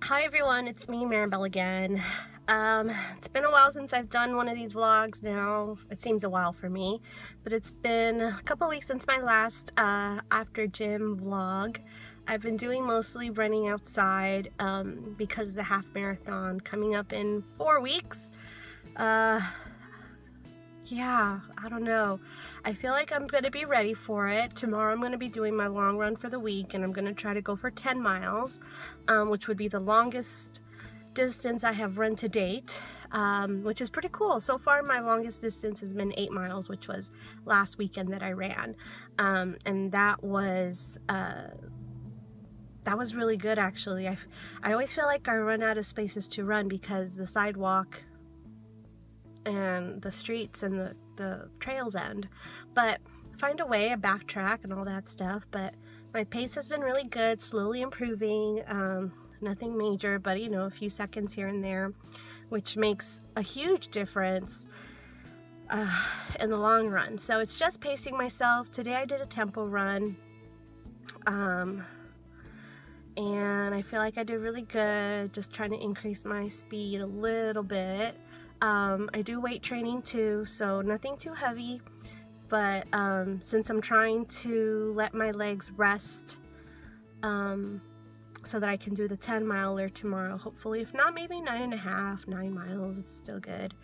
Hi everyone, it's me, Maribel again. It's been a while since I've done one of these vlogs now. It seems a while for me, but it's been a couple weeks since my last after gym vlog. I've been doing mostly running outside because of the half marathon coming up in 4 weeks. Yeah, I don't know. I feel like I'm going to be ready for it. Tomorrow I'm going to be doing my long run for the week, and I'm going to try to go for 10 miles, which would be the longest distance I have run to date, which is pretty cool. So far, my longest distance has been 8 miles, which was last weekend that I ran, and that was really good, actually. I always feel like I run out of spaces to run because the sidewalk and the streets and the trails end, but find a way, a backtrack and all that stuff. But my pace has been really good, slowly improving, nothing major, but you know, a few seconds here and there, which makes a huge difference in the long run. So it's just pacing myself. Today I did a tempo run, and I feel like I did really good, just trying to increase my speed a little bit. I do weight training too, so nothing too heavy, but since I'm trying to let my legs rest so that I can do the 10-miler tomorrow, hopefully. If not, maybe 9.5, 9 miles, it's still good.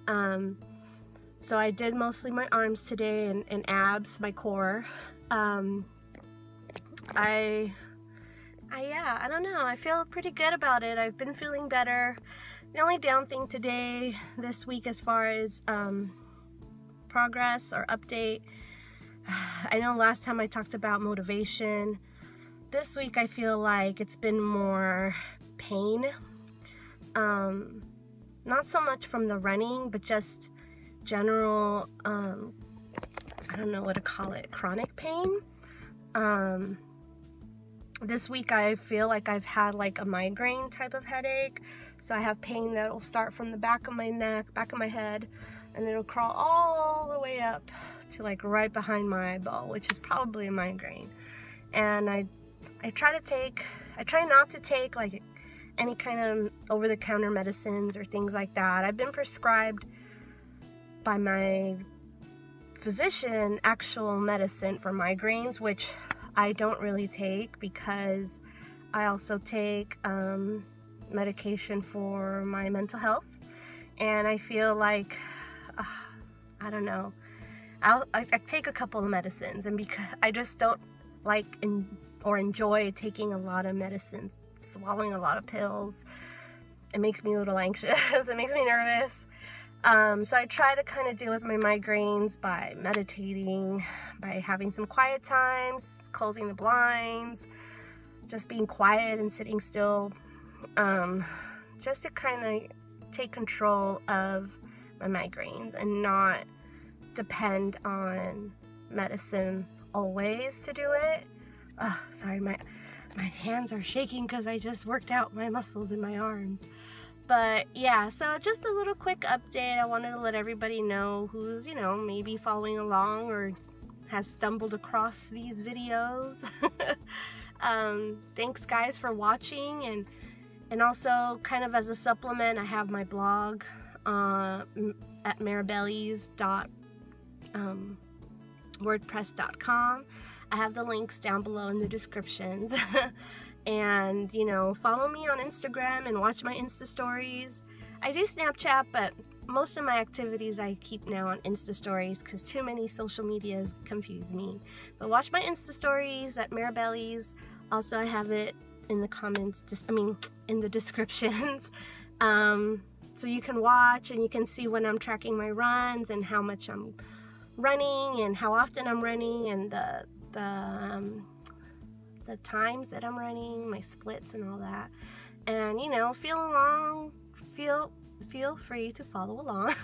So I did mostly my arms today and abs, my core. Yeah, I don't know, I feel pretty good about it. I've been feeling better. The only down thing today, this week, as far as progress or update, I know last time I talked about motivation. This week I feel like it's been more pain. Not so much from the running, but just general, I don't know what to call it, chronic pain. This week I feel like I've had like a migraine type of headache. So I have pain that will start from the back of my neck, back of my head, and it'll crawl all the way up to like right behind my eyeball, which is probably a migraine. And I try not to take like any kind of over-the-counter medicines or things like that. I've been prescribed by my physician actual medicine for migraines, which I don't really take because I also take medication for my mental health, and I feel like I don't know, I take a couple of medicines, and because I just don't like or enjoy taking a lot of medicines, swallowing a lot of pills, it makes me a little anxious. It makes me nervous. So I try to kind of deal with my migraines by meditating, by having some quiet times, closing the blinds, just being quiet and sitting still, just to kind of take control of my migraines and not depend on medicine always to do it. Oh, sorry, my hands are shaking because I just worked out my muscles in my arms. But yeah, so just a little quick update. I wanted to let everybody know who's, you know, maybe following along or has stumbled across these videos. Thanks guys for watching, and also kind of as a supplement, I have my blog at maribellies.wordpress.com. I have the links down below in the descriptions. And, you know, follow me on Instagram and watch my Insta stories. I do Snapchat, but most of my activities I keep now on Insta stories because too many social medias confuse me. But watch my Insta stories at Maribellies. Also, I have it in the comments, in the descriptions. So you can watch and you can see when I'm tracking my runs and how much I'm running and how often I'm running and the times that I'm running, my splits and all that. And, you know, feel free to follow along.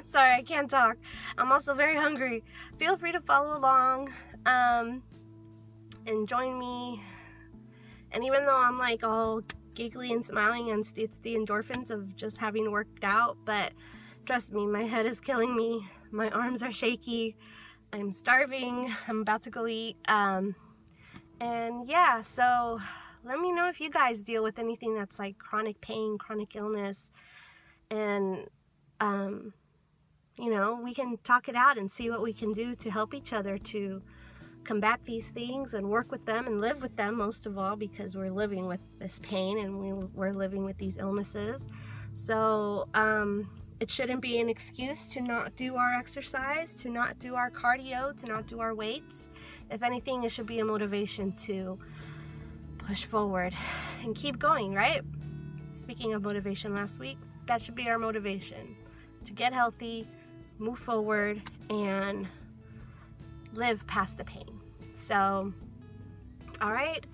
Sorry, I can't talk. I'm also very hungry. Feel free to follow along and join me. And even though I'm like all giggly and smiling, and it's the endorphins of just having worked out, but trust me, my head is killing me. My arms are shaky. I'm starving. I'm about to go eat. And yeah, so let me know if you guys deal with anything that's like chronic pain, chronic illness, and you know, we can talk it out and see what we can do to help each other to combat these things and work with them and live with them, most of all, because we're living with this pain and we're living with these illnesses. So it shouldn't be an excuse to not do our exercise, to not do our cardio, to not do our weights. If anything, it should be a motivation to push forward and keep going, right? Speaking of motivation last week, that should be our motivation, to get healthy, move forward, and live past the pain. So, all right,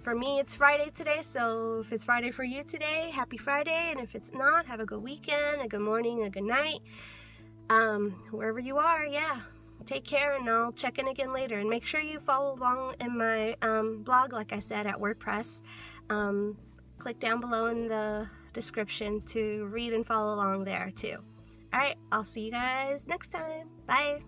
for me, it's Friday today, so if it's Friday for you today, happy Friday, and if it's not, have a good weekend, a good morning, a good night, wherever you are. Yeah, take care, and I'll check in again later, and make sure you follow along in my blog, like I said, at WordPress. Click down below in the description to read and follow along there too. All right, I'll see you guys next time. Bye.